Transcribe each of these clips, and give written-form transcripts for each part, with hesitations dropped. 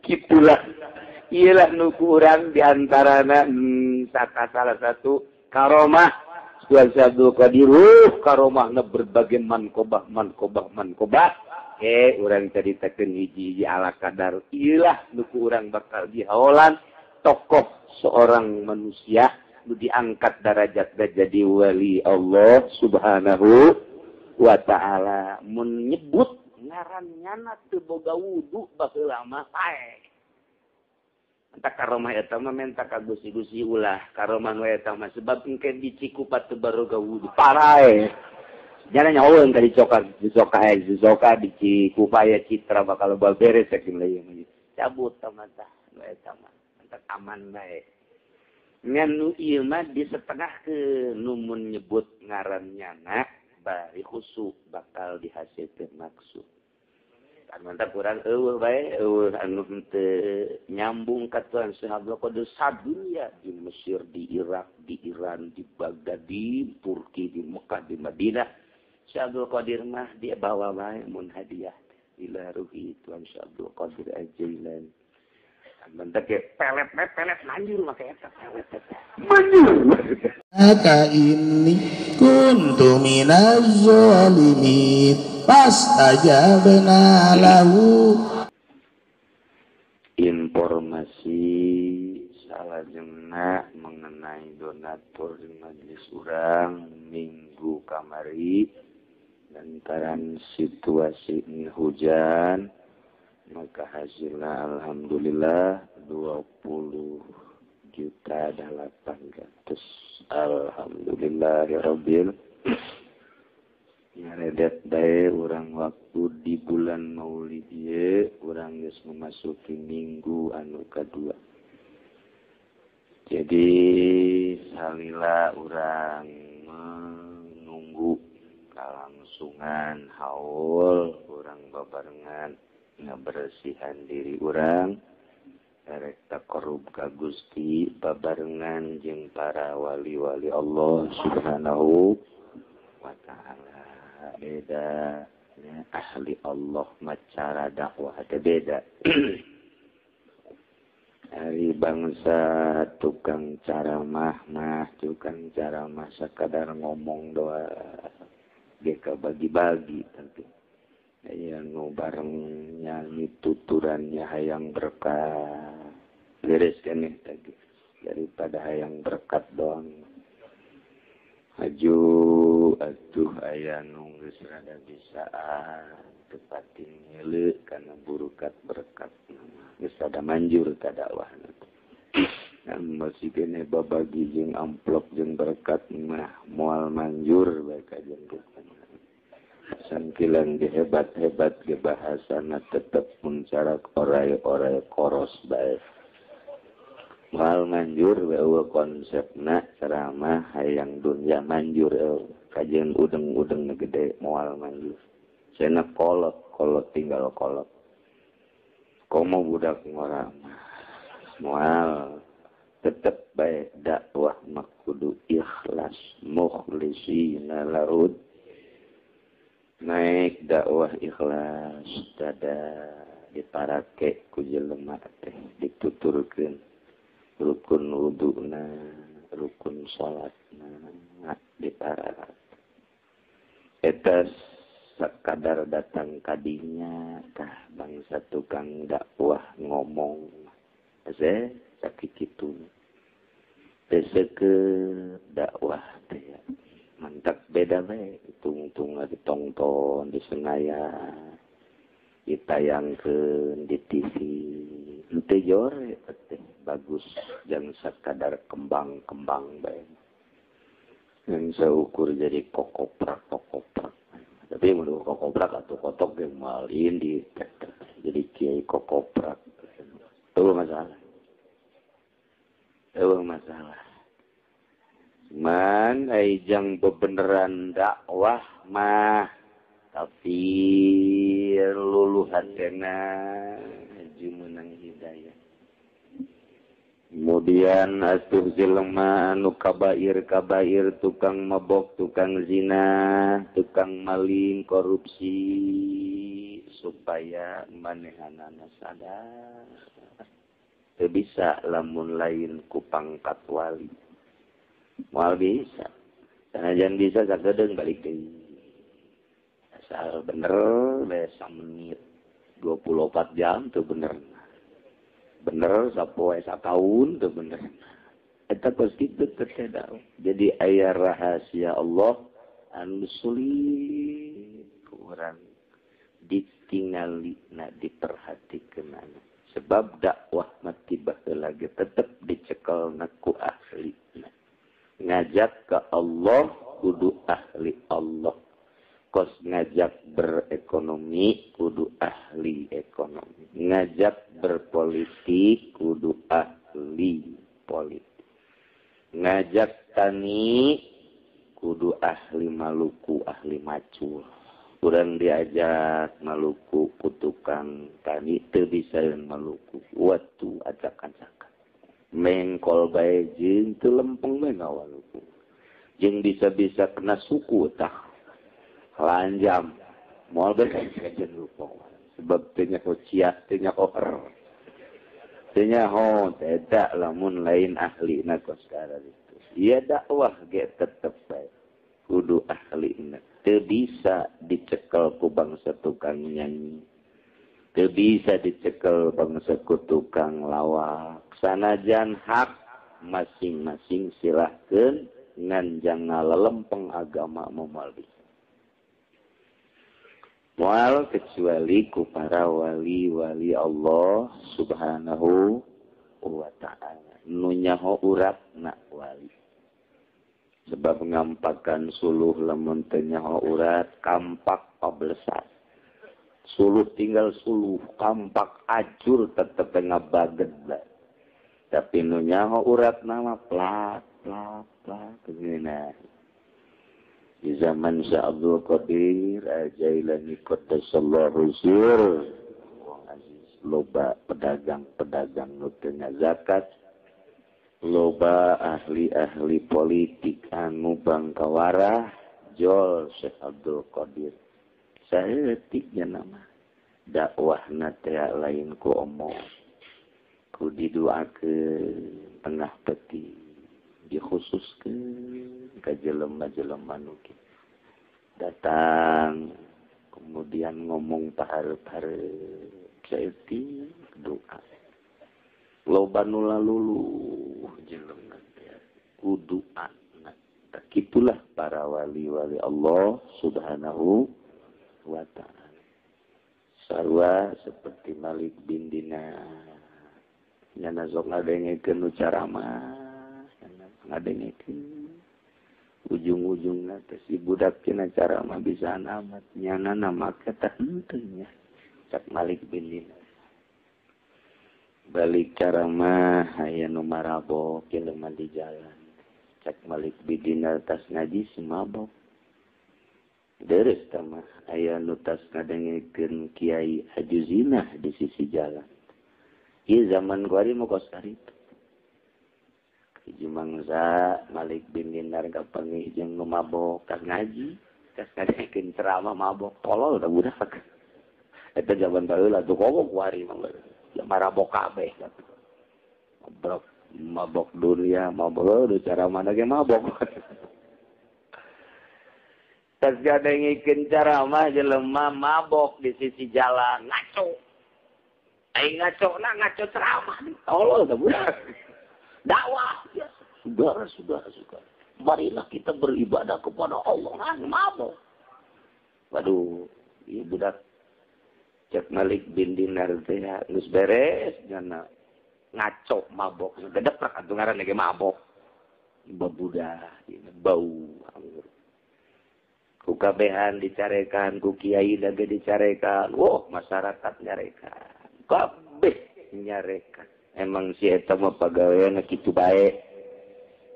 Gitulah. Iyalah nuku urang diantarana salah satu karomah Tuan Abdul Qadir karomahna berbagai mankobah. Urang ceritakeun hiji ala kadar. Iyalah nuku urang bakal dihaolan tokoh seorang manusia nu diangkat derajat jadi wali Allah Subhanahu wa ta'ala. Mun nyebut ngarannyana teu boga wudu baheula mah pae. Enta karomah eta mah menta ka gusi-gusi ulah karomah we eta mah sebab engke dicikupat teu baroga wudu parae. Jana nyaweun ka dicoka dicikupaya citra bakal beres saking leuyeung cabut tamata we eta mah enta aman bae. Ngan nu ieu mah di setengah ke numun nyebut ngarannyana bari khusyuk bakal dihasilkeun maksud. Mantap kurang eueuh bae anu teu nyambung ka Tuhan Abdul Qadir sadunya di Mesir, di Irak, di Iran, di Baghdad, di Turki, di Mekah, di Madinah. Syekh Abdul Qadir mah dia bawa bae mun hadiah ila ruhi Tuhan Abdul Qadir Al-Jailani. Mantap ke pelet manjur make eta pelet eta. Manjur. Maka ini kuntu minaz zalimin fastajabna lahu. Informasi salajengna mengenai donatur di majelis urang minggu kamari lantaran situasi hujan maka hasilnya alhamdulillah 20.800.000. Alhamdulillahirabbil ngaredet dae urang waktu di bulan Maulid ieu urang geus memasuki minggu anu kadua. Jadi salila urang menunggu kalangsungan haul urang babarengan ngabersihan diri urang erek taqarrub ka Gusti babarengan jeung para wali-wali Allah Subhanahu wa taala. Beda ya, ahli Allah macara dakwah teh beda. Hari bangsa tukang ceramah sakadar ngomong doa geka bagi-bagi tentu. Yang nu barengnya tuturannya hayang berkah beres kan nih tadi daripada hayang berkat doang atuh aya nu geus rada bisa tepatin heuleu kana burukat berkat geus rada manjur ka dakwahna kan masih kene babagi jeung amplop jeung berkat mah moal manjur bae ka jeung sangkilan hebat-hebat ge bahasana tetep muncarak oray-oray koros bae. Moal manjur we konsepna ceramah hayang dunya manjur kajian udeng-udeng gede moal manjur. Cenah kolot tinggal kolot. Komo budak ngora moal tetep bae dakwah mah kudu ikhlas mukhlisina lahud. Naik dakwah ikhlas dada diparake ku jelema teh dituturkeun rukun wuduna rukun salatna diparake eta sakadar datang kadinya tah bangsa tukang dakwah ngomong ase sakitu teh ke dakwah teh mantap beda bae tung ditongton di Senayan ditayangkeun di TV teu jore teh bagus jeung sakadar kembang bae yang seukur jadi kokoprak tapi mun kokoprak atuh kotok ge malin di jadi kiai kokoprak teu masalah man jang bebeneran dakwah mah tapi luluhan kena jumenang hidayah. Kemudian atuh jelema anu kabair tukang mabok, tukang zina, tukang maling, korupsi, supaya manehanana sadar. Teu bisa lamun lain ku pangkat wali. Moal bisa. Sanajan bisa sagedeung balik deui. Asal bener besa menit 24 jam tuh bener. Bener sapoe sataun tuh bener. Eta geus kitu teh daun. Jadi aya rahasia Allah anu sulit kurang ditingalina diperhatikeun. Sebab dakwah mati baheula ge tetep dicekelna ku ahlina. Ngajak ke Allah kudu ahli Allah. Kos ngajak berekonomi kudu ahli ekonomi. Ngajak berpolitik kudu ahli politik. Ngajak tani kudu ahli Maluku, ahli macul. Kurang diajak Maluku kutukang tani teu bisa Maluku. Watu acak-acakan. Mengkol bae jeung teu lempeng bae Maluku. Jeung bisa-bisa kena suku tah. Lanjam. Moal bae kajen lupa. Sebab teu nya cia, teu nya over. Teu nya eta lamun lain ahlina kos kada itu. Ieu dakwah ge tetep bae. Kudu ahlina. Teu bisa dicekel ku bangsa tukang nyanyi. Teu bisa dicekel bangsa ku tukang lawak. Sanajan hak masing-masing silahkeun ngan jangan lelempeng agama moal bisa. Moal kecuali ku para wali-wali Allah Subhanahu wa ta'ala. Nu nyaho uratna wali. Sebab ngampakan suluh lamun teu nyaho urat kampak pablesat. Suluh tinggal suluh kampak ajur tetep ngabaged lah. Tapi nu nyaho urat nama plak begini. Di zaman Syekh Abdul Qadir Al-Jailani qaddasallahu sirr loba pedagang-pedagang nu teu zakat. Loba ahli-ahli politik anu bangkawarah jol Syekh Abdul Qadir. Saeutiknya nama dakwahna teh lain ku omong. Ku didoakeun tengah peti dikhususkeun ka jelema-jelema nu datang kemudian ngomong pahareup-hareup saeutik doa. Loba nu laluluh jelema teh kudu anak. Kitulah para wali-wali Allah Subhanahu wa ta'ala. Sarua seperti Malik bin Dinar. Nyana sok ngadengekeun nu caramah, ngadengekeun. Ujung-ujungna teh si budak cenah caramah bisa amat. Nyana nama kata henteu nya. Cak Malik bin Dinar. Balik caramah aya nu marabok jelema di jalan. Cak Malik bin Dinar tas ngaji si mabok. Deres tamah aya nu tas ngadengekeun Kiai Hajuzina di sisi jalan. Ieu zaman kuari mah kos karitu. Hiji mangsa Malik bin Dinar kapangi jeung nu mabok tas ngaji, tas ngadengekeun ceramah mabok, tolol da budak. Eta zaman baheula tuh kobok kuari mah. Marabok kabeh. Mabok dunia, mabok cara mana ge mabok. Tas gadengikeun caramah jelema mabok di sisi jalan, ngaco. Ai ngaco ceramah. Tolol da budak. Dakwah ya. Saudara. Marilah kita beribadah kepada Allah, mabok. Waduh, ieu budak Cek Malik bin Dinar teh geus beres nyana ngaco mabok gedeprak atuh ngaran ge mabok. Babudah bau anggur. Ku kabehan dicarekan ku kiai lagi dicarekan. Wah, masyarakat nyarekan. Kabeh nyarekan. Emang si eta mah pagaweana kitu bae.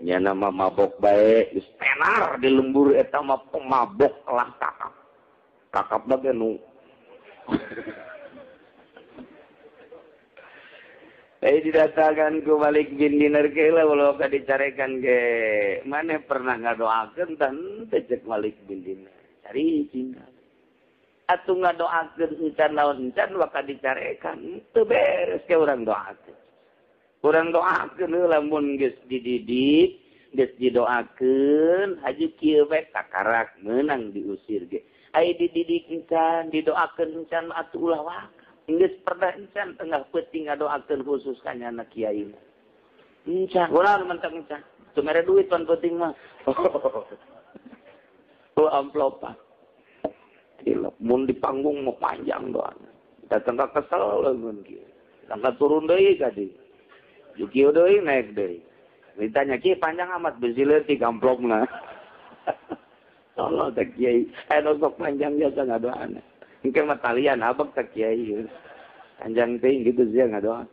Nyana mah mabok bae, geus tenar di lembur eta mah pemabok lah kakap. Kakap bae nu Saya didatangkan ke Malik bin Dinar ke lah walau ka dicarekan ke mana pernah ngadoakeun tan teh Malik bin Dinar cari cinta atuh ngadoakeun encan naon encan waka dicarekan teu beres ke urang doakeun. Urang doakeun lamun geus dididik, geus didoakeun haji kieu bae kakarak meunang diusir ge. Ai dididik encan, didoakeun encan atuh ulah waka. Geus perda encan tengah peuting ngadoakeun khusus ka anak kiai. Encan, ulah mentek encan. Teu mere duit pan peuting mah. Oh amplopan. Gila, mun di panggung mau panjang doanya. Datang ka kesel lamun kieu. Tangka turun deui ka dieu. Kieu deui naik deui. Ditanya kieu panjang amat besi leutik amplopna. Tolong tak kiai. Sok panjang biasa ngadoana. Engke mah talian abang tak kiai. Panjang teh gitu sih ngadoa.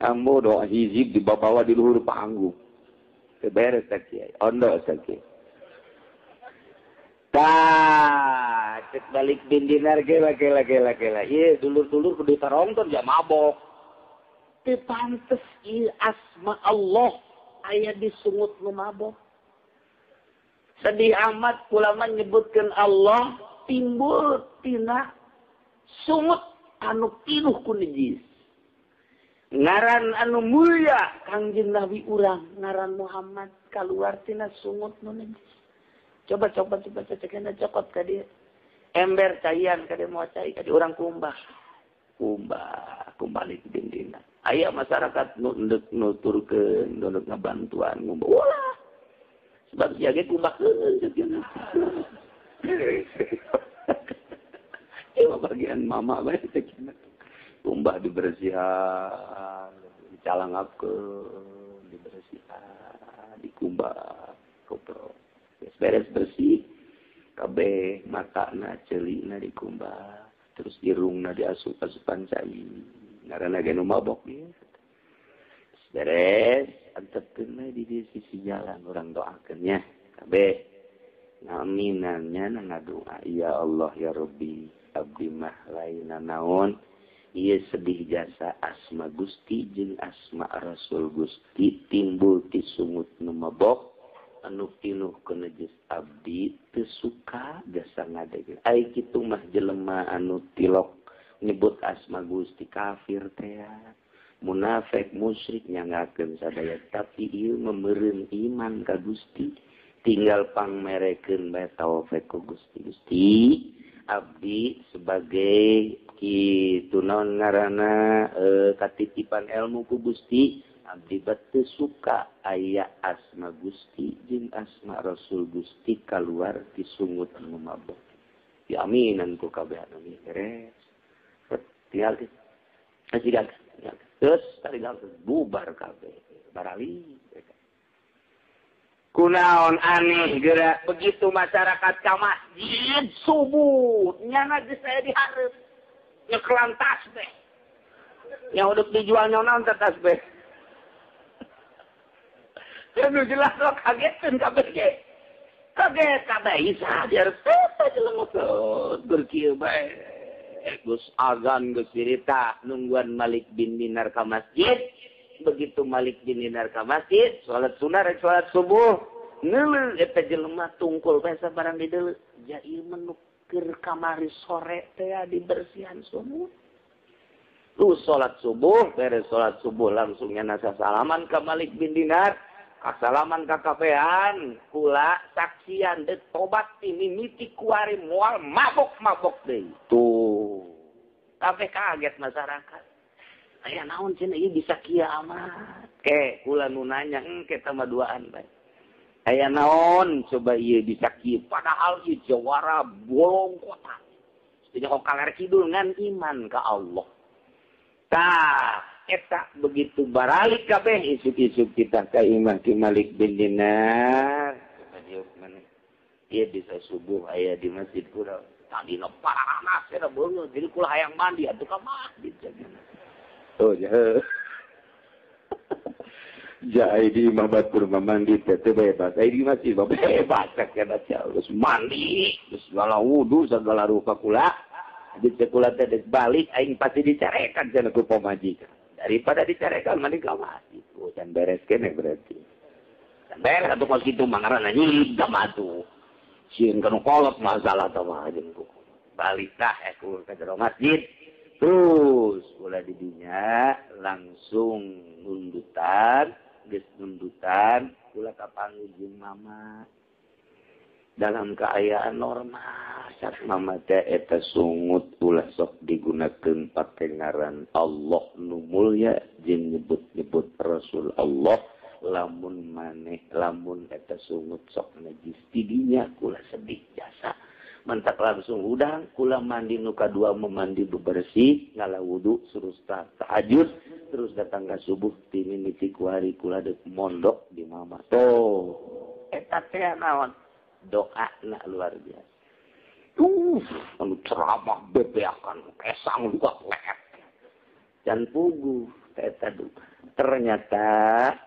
Ambo doa hizib dibawa di luhur panggung. Beres tak kiai. Ondo tak kiai. Tah, cek balik bindinar ge kela. Ieu dulur-dulur kudu tarongton ja mabok. Teu pantes ieu asma Allah aya disungut nu mabok. Sedih amat ulama nyebutkeun Allah timbul tina sungut anu pinuh ku najis. Ngaran anu mulia Kangjeng Nabi urang ngaran Muhammad kaluar tina sungut nu najis. Coba cekena cokot ka dieu. Ember caian ka dieu moal cai ka dieu urang kumbah balik dindina. Aya masyarakat nu endek nuturkeun nu ngabantuan ngumbah. Ulah. Sebab sia ge kumbah keun ceuna. Itu bagian mama bae ceuna. Kumbah dibersihan, dicalangapkeun, dibersihan, dikumbah, kopro. Beres bersih, kabeh matana ceulina dikumbah, terus irungna diasup-asupan cai. Ngaranna ge nu mabok ieu. Beres, antepkeun we di sisi jalan urang doakeun nya. Kabeh ngaminannya ngadoa, ya Allah ya Rabbi, abdi mah laina naon. Ieu sedih jasa asma Gusti jeung asma Rasul Gusti timbul ti sungut nu mabok. Anu pinuh ke najis abdi teu suka jasa ngadege. Ai kitu mah jelema anu tilok nyebut asma Gusti kafir teh. Munafik musyrik nyangakeun sadaya tapi ieu memeureun iman ka Gusti. Tinggal pangmerekeun bae taufiq ku Gusti. Abdi sebagai kitu naon ngaranna katitipan ilmu ku Gusti. Abdi batu suka aya asma Gusti jeung asma Rasul Gusti kaluar ti sungut anu mabok. Diaminan ku kabeh anu beres. Tinggal terus tinggal bubar kabeh. Barali. Kunaon aneh geura begitu masyarakat ka masjid subuh nyana geus aya di hareup. Nyekelan tasbih. Yang udah dijual naon tas beh. Anu jelas lo kagetin kabeh ge. Kaget kabeh isa biar teh jelema berkieu bae. Gus azan geus dirita nungguan Malik bin Dinar ka masjid. Begitu Malik bin Dinar ka masjid, salat sunah rek salat subuh. Neuleuh eta jelema tungkul bae sabarang di deuleu. Ja ieu menu keur kamari sore teh dibersihan sumut. Lu salat subuh, beres salat subuh langsung nyana salaman ka Malik bin Dinar. Kasalaman kakabean, kula saksian dek tobat mimiti kuari mual mabok deh. Tuh, tapi kaget masyarakat. Aya naon cenah ieu bisa kiamat. Kula nu nanya engke tama duaan bae. Aya naon coba ieu bisa kieu padahal ieu jawara bolong kota. Jadi kok kaler kidul ngan iman ka Allah. Tah eta begitu baralik kabeh isuk-isuk kita ka Imam Malik bin Dinar. Dia bisa subuh aya di masjid kula. Tadi no panas era beungeut jadi kula hayang mandi atuh ka masjid. Oh ya. Jai di Imam Batur mandi teh bebas. Ai di masjid bebas kana harus mandi, terus segala wudu segala rupa kula. Di sekolah teh balik aing pasti dicarekan cenah ku pamajikan. Daripada dicarekan mending ka masjid. Dan beres kene berarti. Dan beres atuh kos kitu mangaranna nyulit ka matu. Sieun kana kolot masalah teh mah jeung ku. balik dah aku ke jero masjid. Terus ulah di dinya langsung nundutan, geus nundutan ulah ka panggih mama. Dalam keadaan normal sak mama teh eta sungut ulah sok digunakeun pake ngaran Allah nu mulya jeung nyebut-nyebut Rasul Allah lamun eta sungut sok najis tidinya kula sedih jasa mentak langsung udang kula mandi nu kadua memandi bebersih ngala wudu suruh tahajud terus datang ka subuh ti mimiti ku hari kula deuk mondok di mama toh eta teh naon doa nak luar biasa. Anu ceramah bebeakan kesang juga leet. Dan pugu eta ternyata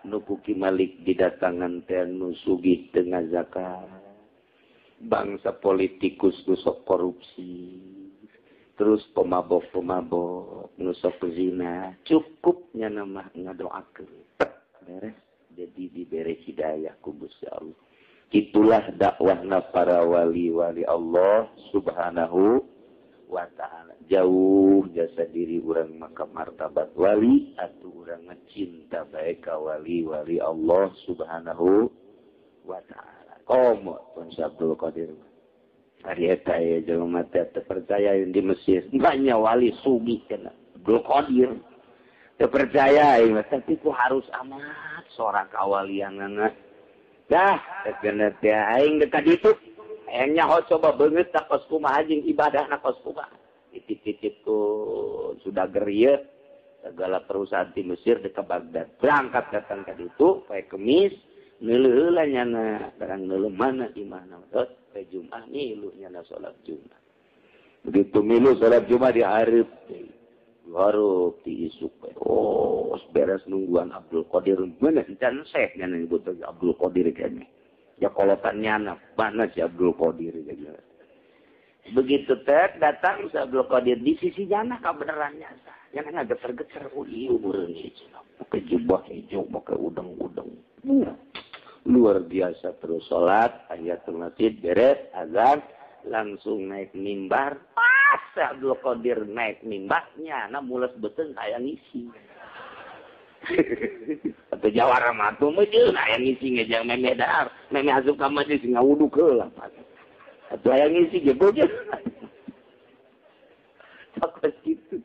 nupuki Malik didatangan teh nu sugih teu ngazakat. Bangsa politikus nu sok korupsi. Terus pemabok nu sok zina. Cukupnya nama ngadoakeun. Beres jadi diberi hidayah ku Gusti Allah. Itulah dakwahna para wali-wali Allah subhanahu wa ta'ala. Jauh jasa diri orang maka martabat wali atau orang ngecinta baik wali-wali Allah subhanahu wa ta'ala. Komo Tuan Abdul Qadir. Hari eta ya jelema teh percaya di Mesir. Banyak wali sugih kana Abdul Qadir. Teu percaya tapi ku harus amat seorang kawalianana. Dah, kena teh aing dekat itu. Aingnya ho coba beungeut tak kos kumaha jeung ibadahna kos kumaha. Titip-titip ku sudah gerieu segala perusahaan di Mesir dekat Baghdad. Berangkat datang ka ditu pae kemis, neuleuh heula nyana barang neuleuh mana imahna tot pae Jumat milu nyana salat Jumat. Begitu milu salat Jumat dihareup teh. Baru diisuk. Oh, beres nungguan Abdul Qadir. Mana encan sek nyana nyebut Abdul Qadir kayaknya. Ya kolotannya mana si Abdul Qadir kayaknya. Begitu teh datang si Abdul Qadir di sisi jana kebenarannya. Yang agak geter-geter. Oh iya umurnya hijau. Pakai jubah hijau, pakai udang-udang. Luar biasa terus sholat. Ayatul masjid beres. Azan. Langsung naik mimbar. Pas Abdul Qadir naik mimbarnya, nah mules beten aya ngisi. Atau jawara matu mejeun aya ngisi ngejang meme dar, meme asup ka masjid sing ngawudu heula. Atau aya ngisi ge boje. Takut gitu.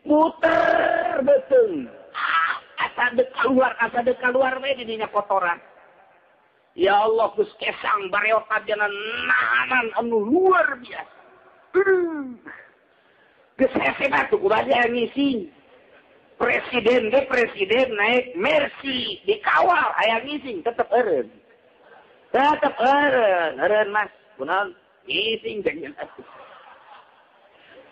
Muter beten. Asa dek keluar we di dinya kotoran. Ya Allah, Gus kesang bareot ajanan nahanan anu luar biasa. Gus hebat tuh kubaja yang ngisi. Presiden naik Mercy dikawal aya ngising tetep eureun. Eureun Mas. Kunaon? Ngising jeung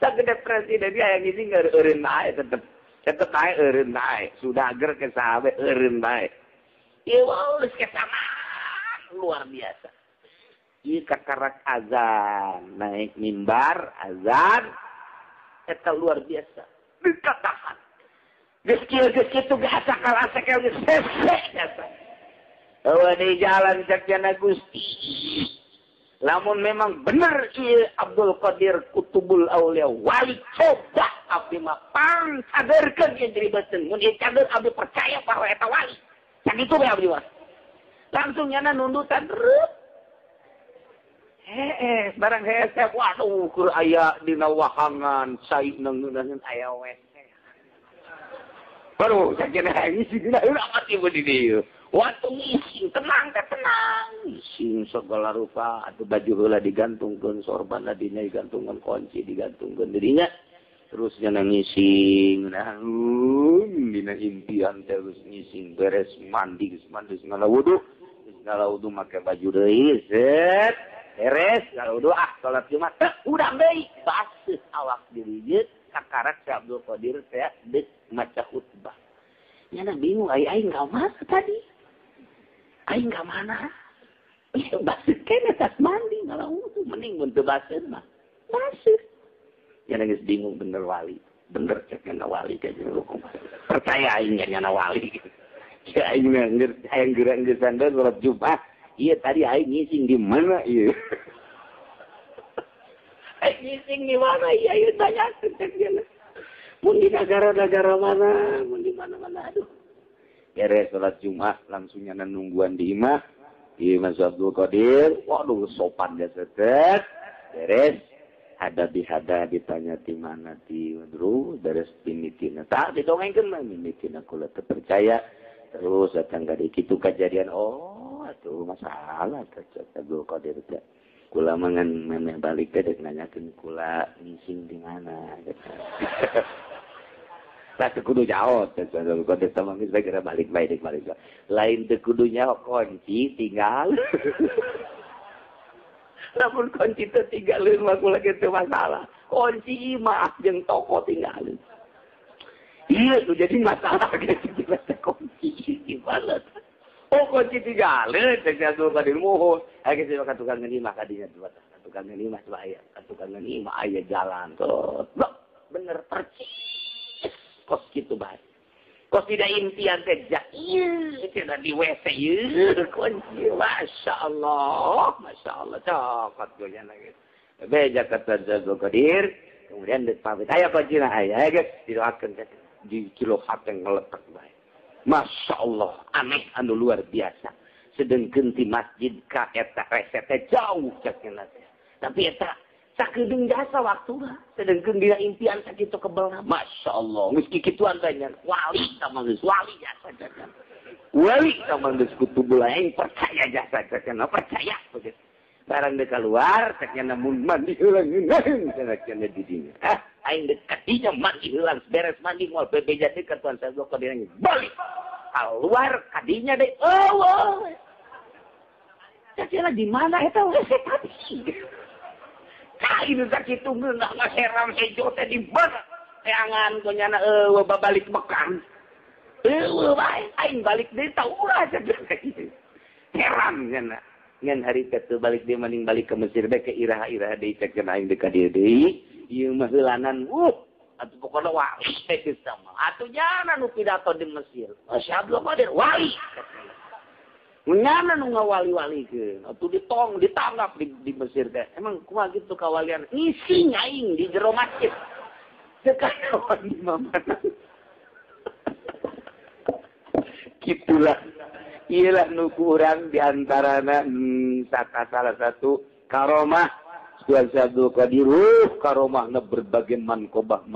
tak gede presiden aya ngising eureun bae tetep bae eureun bae. Sudah ger ke sahabat eureun bae. Ieu geus kesang luar biasa. Ieu kakarak azan, naik mimbar azan eta luar biasa. Dikatakan. Geus kitu ge asakal geus sese jasa. Eueuh di jalan sakjana Gusti. Lamun memang bener ieu Abdul Qadir Kutubul Aulia wali coba abdi mah pang saderkeun ieu diribeutkeun. Mun ieu cager abdi percaya bahwa eta wali. Sakitu bae abdi mah. Langsung nyana nundutan terus. Barang hesep, waduh, kur aya dina wahangan, sai nengeuneuh aya WC. Baru, sakjana ngisi dina amat ieu di dieu. Waktu ngisi, tenang. Ngisi segala rupa, atuh baju heula digantungkeun, sorbanna dina digantungkeun, kunci digantungkeun dirinya. Terus nyana ngising, dina impian terus ngising, beres mandi segala wudu make baju deui, set, beres segala wudu salat Jumat, udah deui, baseuh awak dirinya, kakarak si Abdul Qadir teh deuk maca khutbah. Nyana bingung, aing ka mana tadi? Aing ka mana? Baseuh kene tas mandi ngalah wudu, mending mun teu baseuh mah. Baseuh. Yang nangis bingung bener wali. Bener cek nyana wali kayak gitu. Percaya aing nyana wali. Ya aing gerak sandal salat Jumat. Iya tadi aing ngising di mana iya. Ngising di mana? Iya tanya. Mun di negara-negara mana? Mun di mana-mana. Aduh. Beres sholat Jumat, langsungnya nungguan di imah. Di Mas Abdul Qadir. Waduh, sopan dia setet. Beres. Hada ditanya di mana di Wadru. Beres pimitina. Tak didongengkan lah. Pimitina kula terpercaya. Terus datang dari itu kejadian. Oh, itu masalah. Abdul Qadir. Kula mangan memeh balik ke dek nanyakeun kula ngising di mana. Lah teu kudu nyaot, kalau kode sama geus bae kira balik. Lain teu kudu nyaot kunci tinggal. Lamun kunci teu tinggalin mah kula kitu masalah. Kunci imah jeung toko tinggalin. Iya tuh jadi masalah gitu kunci gimana. Oh kunci tinggalin, cek Abdul Qadir mohon. Age sih ka tukang ngeunimah kadinya tuh. Tukang ngeunimah tuh aya, tukang ngeunimah aya jalan tuh. Bener percis. Kos gitu bae. Kos tidak impian teh iya, tidak di WC ieu kunci. Masyaallah cokot gonya lagi. Beja kata Abdul Qadir, kemudian dipamit aya kunci aya geus didoakeun di kilo hateng ngeletak bae. Masya Allah, aneh anu luar biasa. Sedengkeun ti masjid ka eta resete jauh cekna teh. Tapi eta sakedeung jasa waktuna. Sedengkeun dina impian sakitu kebelna. Masya Allah, geus kikituan teh wali sama geus wali jasa cekna. Wali sama geus kutubul aing percaya jasa cekna, percaya begitu. Barang dek keluar, cekna mun mandi heulang ngeunaheun cekna di dinya. Aing dekat dinya mandi heulang beres mandi moal bebeja dekat tuan saya ke dia balik keluar kadinya deh cacela di mana eta WC tadi kain sakitu ngeunah ngaseram hejo teh di mana teangan konyana babalik Mekah bae aing balik deui tah urah heran cenah ngan hari teh balik deui mending balik ke Mesir bae ke iraha-iraha deui cek aing dekat dia deui ieu mah heulanan atuh pokona wali teh sama atuh nyana nu pidato di Mesir Masya Abdul Qadir wali nyana nu ngawali-walikeun atuh ditangkap di Mesir teh emang kumaha gitu kawalian ngisi aing di jero masjid dekat kawan di mana gitulah iyalah nu kurang diantarana salah satu karomah Tuan Abdul Qadir karomahna berbagai mankobah.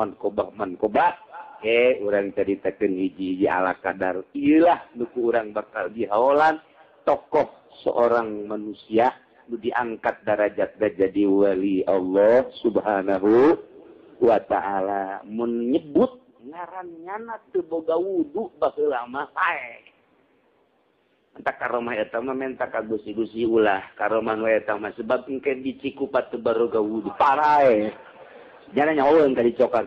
Urang tadi teken hiji ala kadar. Iyalah nuku urang bakal dihaolan tokoh seorang manusia nu diangkat derajat jadi wali Allah Subhanahu wa taala. Mun nyebut ngarannyana teu boga wudu baheula mah sae. Entah karomah eta mah menta ka gusi-gusi ulah karomah we eta mah sebab engke di Cikupa teu baroga wudu parae jana nyaweun ka dicoka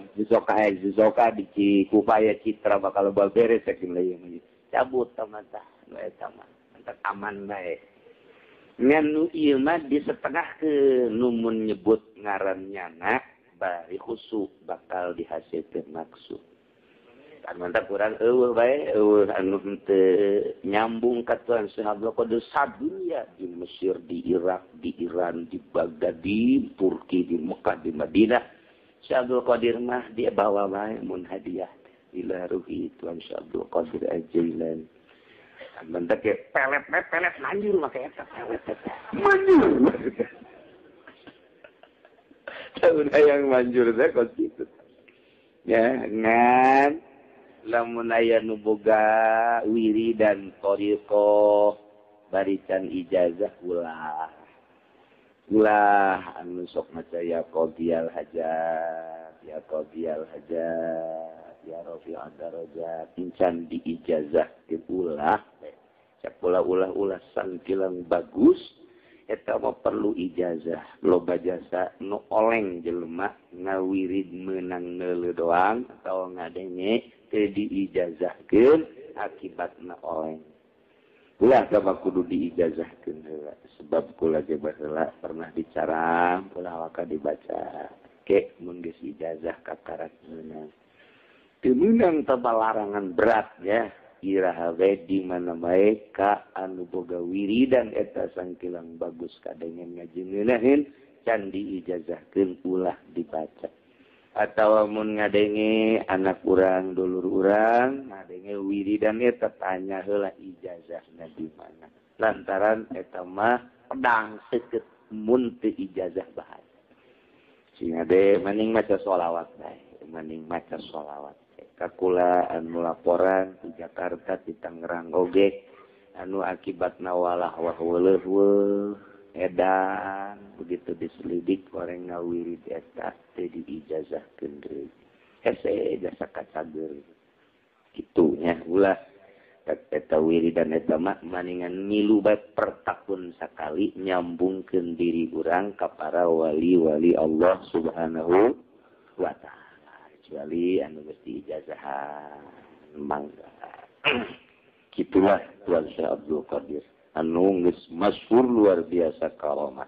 di Cikupa ya Citra bakal beres saking leuyeung cabut tah nu eta mah entah aman bae ngan nu ieu mah di setengah ke numun nyebut ngarannyana bari khusu bakal dihasilkeun maksud mantap kurang bae anu teu nyambung ka tuan Abdul Qadir sadunya di Mesir, di Irak, di Iran, di Baghdad, di Turki, di Mekah, di Madinah. Abdul Qadir mah dia bawa bae mun hadiah ila ruhi tuan Abdul Qadir Al-Jailani. Mantap ke pelet manjur make eta pelet. Manjur. Tahun yang manjur teh kok gitu. Ya, ngan lamun aya nu boga wiri dan thariqah barican ijazah ulah anu sok maca ya qadiyal hajat ya rafi'ad darajat incan di ijazah ke ulah cak ulah sangkilang bagus eta mah perlu ijazah loba jasa nu oleng jelema ngawirid meunang neuleuh doang atau ngadenge teu diijazahkeun akibatna oleng. Ulah sama kudu diijazahkeun heula sebab kula ge baheula pernah bicara ulah waka dibaca ke mun geus ijazah kakarak meunang. Teu meunang teh larangan berat ya. Iraha we di mana bae ka anu boga wiridan eta sangkilang bagus kadengen ngajeuneulaheun can diijazahkeun ulah dibaca. Atawa mun ngadenge anak urang dulur urang ngadenge wiridan eta tanya heula ijazahna di mana. Lantaran eta mah pedang seukeut mun teu ijazah bahasa. Sing ade maning maca sholawat bae, maning maca sholawat. Kakula anu laporan di Jakarta di Tangerang oge anu akibatna walah wah weuleuh edan begitu diselidik orang ngawirid eta teh diijazahkeun deui hese jasa kacager kitunya ulah eta wiridan eta mah maningan milu bae per tahun sakali nyambungkeun diri urang ka para wali-wali Allah Subhanahu wa taala kecuali anu geus diijazahan mangga kitulah Tuan Syekh Abdul Qadir anu geus masyhur luar biasa karamah.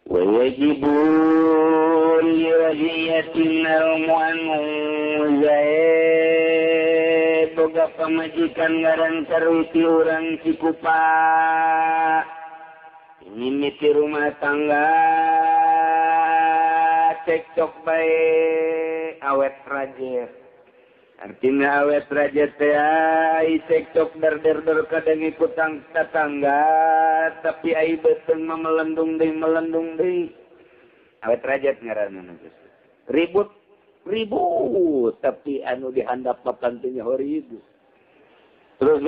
Wa yajibu li wajiyatin al-mu'annu zaid boga pamajikan ngaran saruti urang Cikupa mimiti rumah tangga cekcok bae awet rajer. Artinya awet raja teh ai cekcok der kadang ikutang tetangga tapi ai beteng mah melendung deui awet raja ngaranna ribut tapi anu dihandap papantinya horibu terus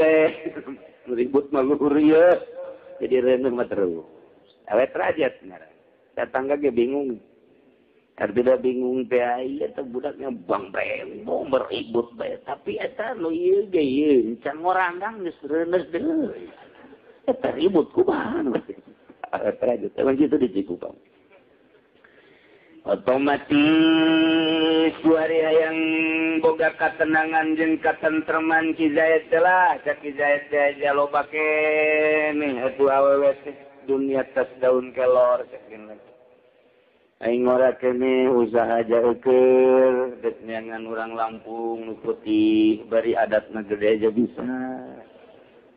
ribut mah luhur ieu jadi reuneuh mah terus awet raja ngaranna tetangga ge bingung. Artinya bingung teh eta budaknya bang bembong beribut bae tapi eta nu ieu ge ieu can ngoranggang geus reuneus deui eta ribut kumaha eta aja teh kitu di Cikupa otomatis suari hayang boga katenangan jeung katentreman Ki Zaid teh lah cak Ki Zaid teh aja loba keneh atuh awewe teh dunia tas daun kelor cak aing ora kene usaha jaeukeur dek neangan urang Lampung nu putih bari adatna gede aja bisa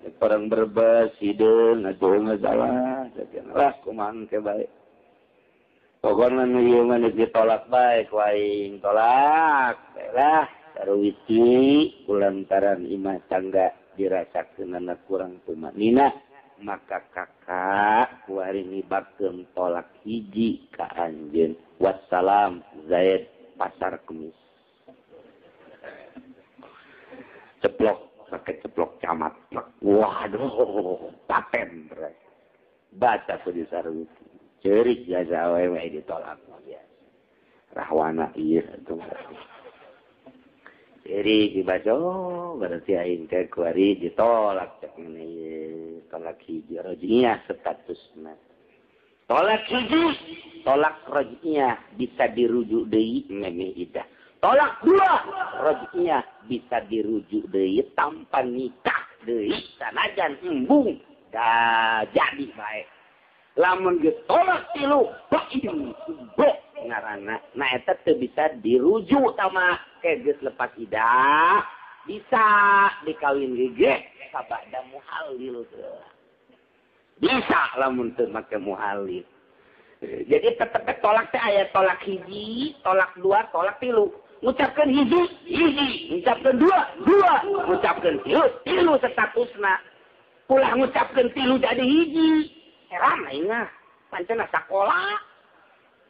dek orang Brebes hideung atuh ngasalah lah kumaha ke bae pokona nu ieu mah ditolak bae ku aing tolak lah saruwiti kulantaran imah tangga dirasakeun anak kurang tumanina maka kakak kuari ngibakeun tolak hiji ka anjeun wassalam Zaid Pasar Kemis ceplok pakai ceplok camat waduh paten beres baca ku di sareuti ceurik jasa awewe ditolak biasa rahwana ieu atuh jadi dibaca berarti aing teh kuari ditolak cek meneh tolak hiji raj'iyah statusna tolak hiji tolak raj'iyah bisa dirujuk deui memeh idah tolak dua raj'iyah bisa dirujuk deui tanpa nikah deui sanajan embung da jadi bae lamun geus tolak tilu bain bok ngaranna nah eta teu bisa dirujuk tama geus lepas idah bisa dikawin gege sabada muhalil bisa lamun teu make muhalil jadi tetep tolak teh aya tolak hiji tolak dua tolak tilu ngucapkeun hiji ngucapkeun dua ngucapkeun tilu statusna ulah ngucapkeun tilu jadi hiji heran aing mah pancen sakola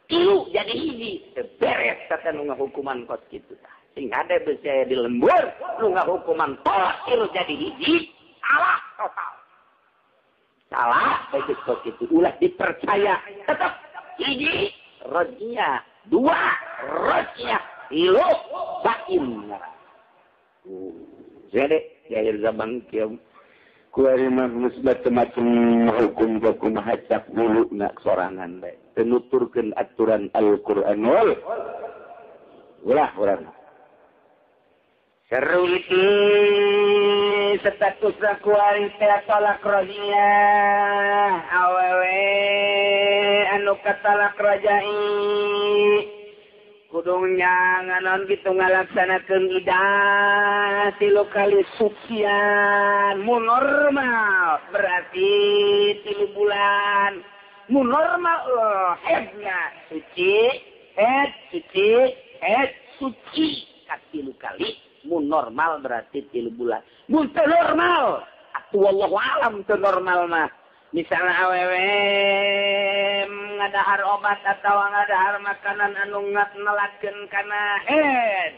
tilu jadi hiji beres teh nu ngahukuman kos kitu tah sing ade bisa di lembur lu ngahukuman tolak tilu jadi hiji salah total salah begitu kos kitu ulah dipercaya tetap hiji raj'iyah dua raj'iyah tilu bain jadi di akhir zaman kieu kuari mah macam hukum kumaha cak dulu nak sorangan bae tenuturkeun aturan Al-Qur'anul ulah urang seru itu status kuari teh tolak raj'iyah awewe anu katalak rajai kudunya nganon gitu ngalaksanakeun idah 3 kali sucian mu normal berarti 3 bulan mun normal headnya suci, head suci katilu kali, mun normal berarti 3 bulan. Mun teu normal, atuh wallahu alam teu normal mah. Misalnya awewe ngadahar obat atau ngadahar makanan anu ngelatkeun kana head.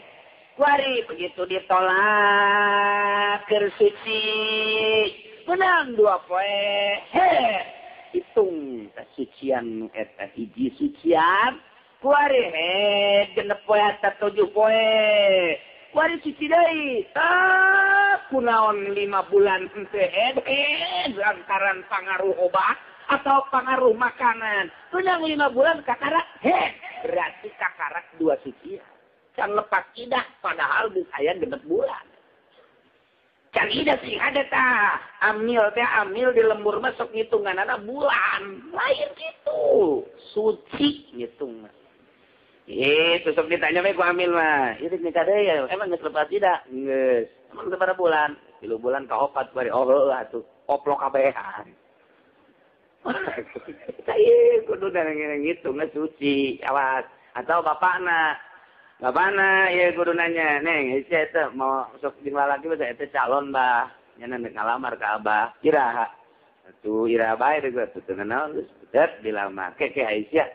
Kuari begitu ditolak keur suci. Menang 2 poe. Hitung kesucian eta hiji sucian. Kuari genep poe atau 7 poe. Kuari suci deui. Kunaon 5 bulan henteu lantaran pengaruh obat atau pengaruh makanan. Menang 5 bulan kakarak berarti kakarak 2 sucian. Can lepas idah padahal bisa aya genep bulan. Can idah sih ada tah. Amil di lembur mah sok ngitunganana bulan. Lain gitu. Suci ngitung. Itu sok ditanya bae ku amil mah. Ieu nikah deui ya. Emang geus lepas idah? Geus. Emang teu pada bulan. 3 bulan ka 4 bari. Oh heuh atuh. Oplok kabehan. Saya kudu ngitung suci. Awas. Atau bapakna ya kudu nanya, Neng, saya itu mau sok jeung lalaki saya itu calon bah, nyana ngalamar ka abah, iraha. Atuh iraha bae deui tuh teu naon geus bedet dilamar. Ke Aisyah,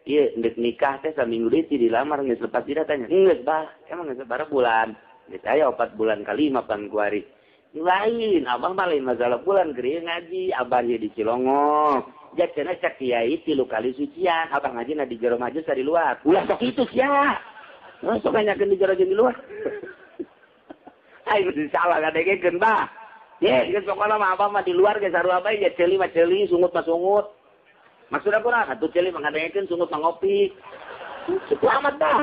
ieu endek nikah teh saminggu deui dilamar geus lepas ida tanya. Geus bah, emang geus sabaraha bulan? Geus aya 4 bulan ka 5 kuari. Lain, abah mah lain masalah bulan geureung ngaji, abah ieu di Cilongok. Jakeuna cak kiai 3 kali sucian, abah ngajina di jero majus di luar. Ulah sok itu sia. Sok banyakeun di jero jeung di luar. Ai geus salah ngadegekeun bah. Ye, geus pokona mah abah mah di luar ge sarua bae ya ceuli mah ceuli, sungut mah sungut. Maksudna kunaon? Atuh ceuli mah ngadegekeun, sungut mah ngopi. Itu amat dah.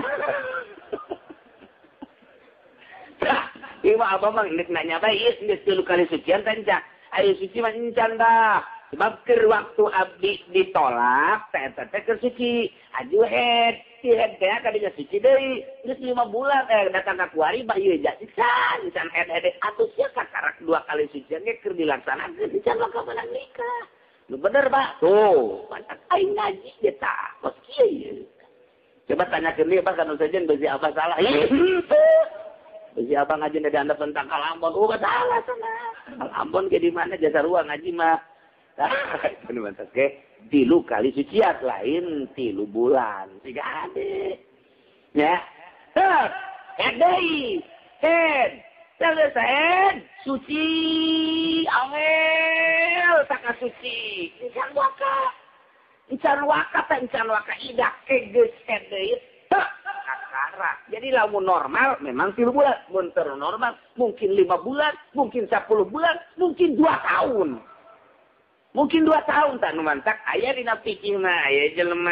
Ieu mah abah mah geus nanya bae, ieu geus 3 kali sucian teh nya. Ayo suci mah encan dah. Sebab keur waktu abdi ditolak, teh keur suci. Aju head teh kadinya suci deui. Geus 5 bulan datang ka kuari bah ieu jadi can head atuh sia kakarak 2 kali sucian ge keur dilaksanakeun can maka menang nikah. Nu bener bah. Tuh, pantak aing ngaji ge tah. Kos kieu. Coba tanyakeun deui bah kana sajen beusi apa salah. Beusi abang ngaji da anda tentang Kalambon. Oh, salah sana. Kalambon ge di mana jasa ruang ngaji mah. Itu mantas ke 3 kali sucian lain 3 bulan 3 ade ya deui selesai suci awel tak suci encan waka idak ke geus deui kakara. Jadi lamun normal memang 3 bulan, mun teu normal mungkin 5 bulan, mungkin 10 bulan, mungkin 2 tahun. Mungkin 2 tahun tak numantak aya dina pikirna aya jelema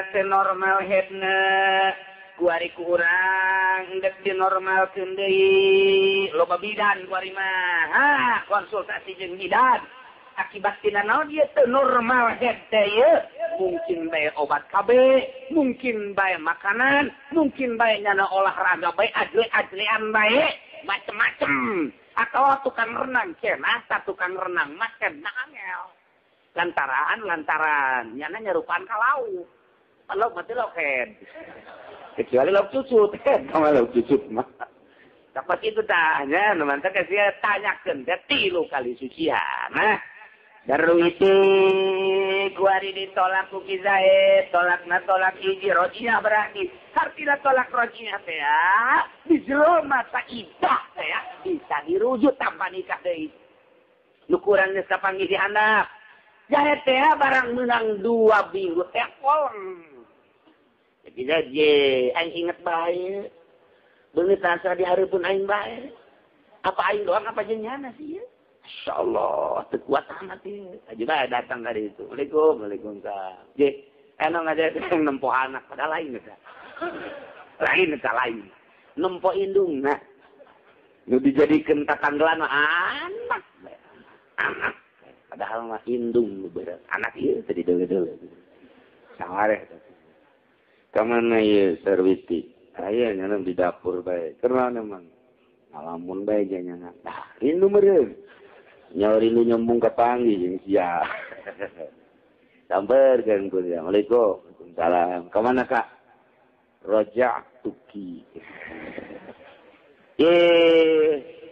teh normal headna kuari ku urang dek dinormalkeun deui loba bidan kuari mah konsultasi jeung bidan akibat tina naon ieu teu normal head teh ieu mungkin bae obat KB mungkin bae makanan mungkin bae nyana olahraga bae ajle-ajlean bae macem-macem atau tukang renang cenah tukang renang mah cenah angel lantaran nyana nyerupaan ka lauk lauk mah teh loket kecuali lauk cucut sama lauk cucut mah dapat itu tanya numantak sia tanyakeun teh 3 kali sucian nah daruiti kuari ditolak ku Ki Zaid tolakna tolak hiji rojinya berarti hartina tolak rojinya teh ya di jero masa idah teh ya bisa dirujuk tanpa nikah deui nu kurang geus kapanggih di handap jahe teh barang menang 2 minggu teh pon jadi jadi aing inget bae beungeut asa di hareupeun aing bae apa aing doang apa jennyana sih ya insyaallah teu kuat amat ieu aja bae datang ka ditu waalaikumsalam je eno ngajak yang nempo anak padahal lain eta lain nempo indungna nu dijadikeun tatanggelan anak padahal mah indung beureuh anak ieu teh dideuleu-deuleu sawareh kamana ieu serviti aya nyana di dapur bae keur naon ngalamun bae janyana dah rindu meureun nyawa rindu nyambung ke panggih jeung sia Samperkeun ku dia. Waalaikumsalam. Ka mana Kak? Raja'tuki.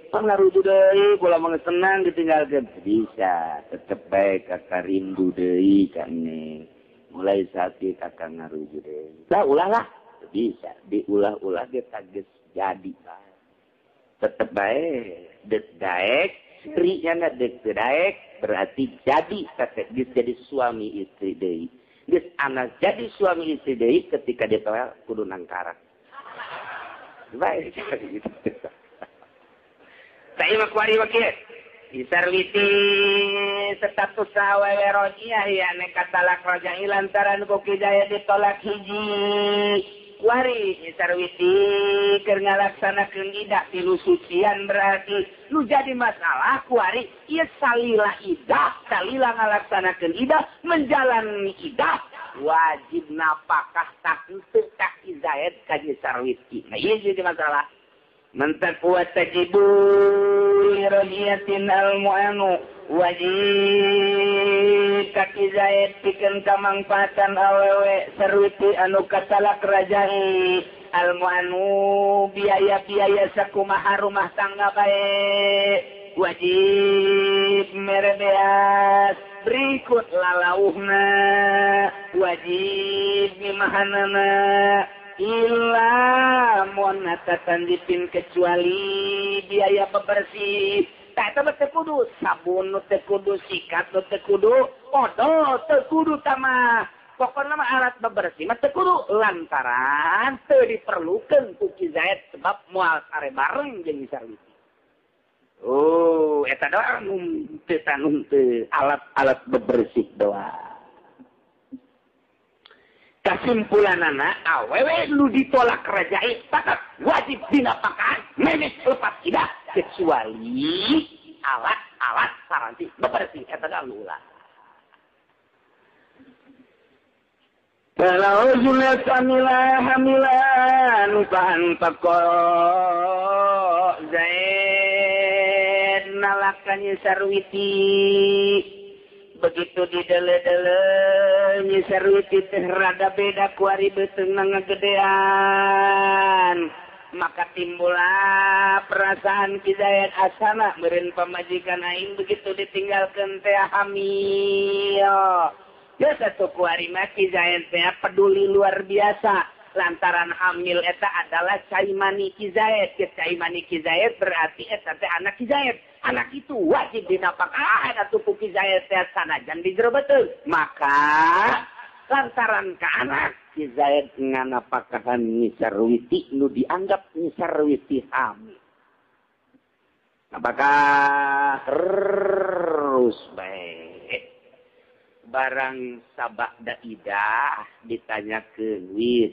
Pangaruju deui kula mah senang ditinggalkeun bisa tetep bae Kakak rindu deui ka Neng. Mulai saat ieu Kakak ngaruju deui. Lah ulah lah bisa diulah-ulah ge tages jadi bae. Tetep bae deuk daek sri nya deuk teu daek berarti jadi kakek geus jadi suami istri deui. Geus anak jadi suami istri deui ketika dia tewel kudu nangkarak. Bae gitu. Saya mah kuari wakil. Disarwiti status awewe rojiyah ya nek katalak rojai lantaran koki daya ditolak hiji. Kuari disarwiti keur ngalaksanakeun idah tilu sucian berarti nu jadi masalah kuari ieu salila idah, salila ngalaksanakeun idah, menjalani idah wajib napakah tak henteu tak izayat ka disarwiti. Nah ieu jadi masalah. Mentakwa tajibu lirodiyatin al-mu'anu wajib kaki zaid pikeun kamangfaatan awewe sarwiti anu katalak rajai al-mu'anu biaya-biaya sakumaha rumah tangga bae wajib merebeas berikut lalauhna wajib mimahanana illa monatatan dipin kecuali biaya bebersih. Tak teu kudu sabun teu kudu sikat teu kudu odol teu kudu tama. Pokokna mah alat bebersih mah teu kudu lantaran teu diperlukeun ku Ki Zaid sebab moal sare bareng jeung sarwiti. Oh, eta doang teu alat bebersih doang. Kesimpulanana awewe nu ditolak rajai tetap wajib dinapakan memes lepas idah kecuali alat-alat saranti bebersih eta galula. Kalau junat hamilan kan pako Zaid nalakannya sarwiti begitu didele-dele nyisarwiti teh rada beda kuari beuteung ngagedean maka timbullah perasaan Ki Zaid asana meureun pamajikan aing begitu ditinggalkeun teh hamil ya satu kuari mah Ki Zaid teh peduli luar biasa lantaran hamil eta adalah caimani Ki Zaid. Caimani Ki Zaid berarti eta teh anak Ki Zaid. Anak itu wajib dinapakahan atuh ku Ki Zaid teh sanajan dijerebeuteun. Maka lantaran ka anak Ki Zaid nganapakahan Nyi Sarwiti nu dianggap Nyi Sarwiti hamil. Apakah terus baik barang sabada idah ditanyakeun wis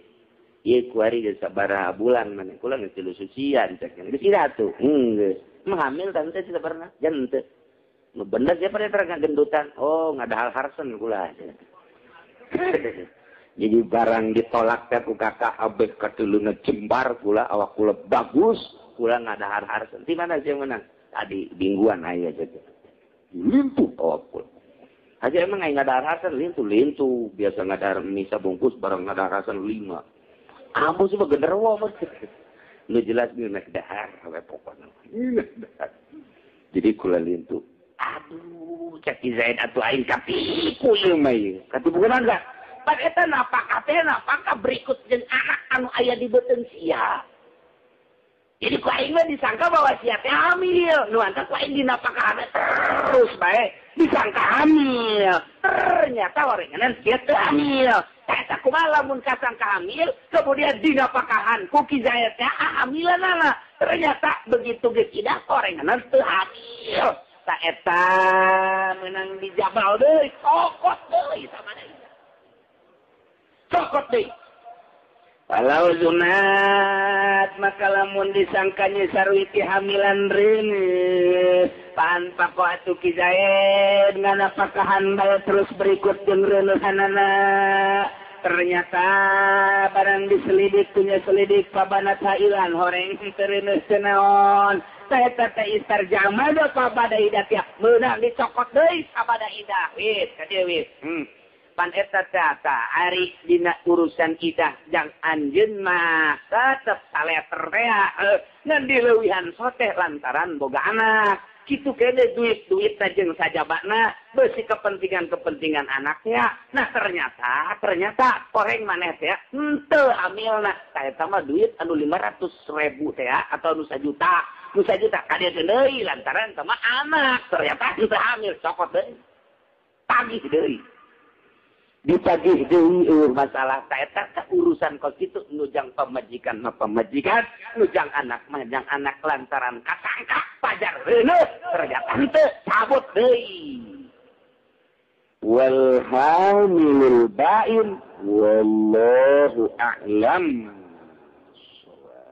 ieu kuari geus sabaraha bulan maneh kula geus 3 sucian cek geus ira tuh geus mah hamil tante sabarna jan teu nu bener sia pada terang gendutan oh ngadahal harsen kula jadi barang ditolak teh ku kakak abeh katuluna jembar kula awak kula bagus kula ngadahar harsen di mana sih menang tadi mingguan aya jadi lintu awak kula aja emang ngadahar harsen lintu biasa ngadahar misa bungkus barang ngadahar harsen 5 Ambo sih genderwo mah. Lu jelas nih naik dahar sampai pokoknya. Jadi kula lintu. Aduh, cak Ki Zaid atuh aing kapiku ieu mah ieu. Katibukeun enggak? Pan eta napakah berikut jeung anak anu aya di beuteung sia. Jadi ku aing mah disangka bahwa sia teh hamil. Nu anta ku aing dinapakahan terus bae disangka hamil. Ternyata warenganan sia teu hamil. Eta kumaha lamun kasangka hamil, kemudian dinapakahan ku Ki Zaid teh hamilanana. Ternyata begitu geus idah orenganan teu hamil. Ta eta meunang dijabal deui, sokot deui sama deui. Sokot deui. Walau zunat maka lamun disangka Nyi Sarwiti hamilan reuneuh pan pako atuh Ki Zaid nganapakahan bae terus berikut jeung reuneuhanana ternyata barang diselidik punya selidik pabana tailan horeng teu reuneuh teu naon saeta teh istarjama do pabada idah tiap meunang dicokot deui sabada idah wis ka dieu wis pan eta tata ari dina urusan idah jang anjeun mah tetep saleter teh ngan dileuwihan soteh lantaran boga anak kitu kene duit jeung sajabana beusi kepentingan anaknya. Nah ternyata koreng maneh teh henteu hamilna eta mah duit anu 500.000 teh atau nu 1 juta kade deui lantaran sama anak ternyata henteu hamil cokot deui tagih deui ditagih deui masalah eta urusan kos kitu nujang pamajikan nujang anak lantaran kasangka pajar reuneuh ternyata henteu cabut deui wal hamilul ba'in wallahu a'lam.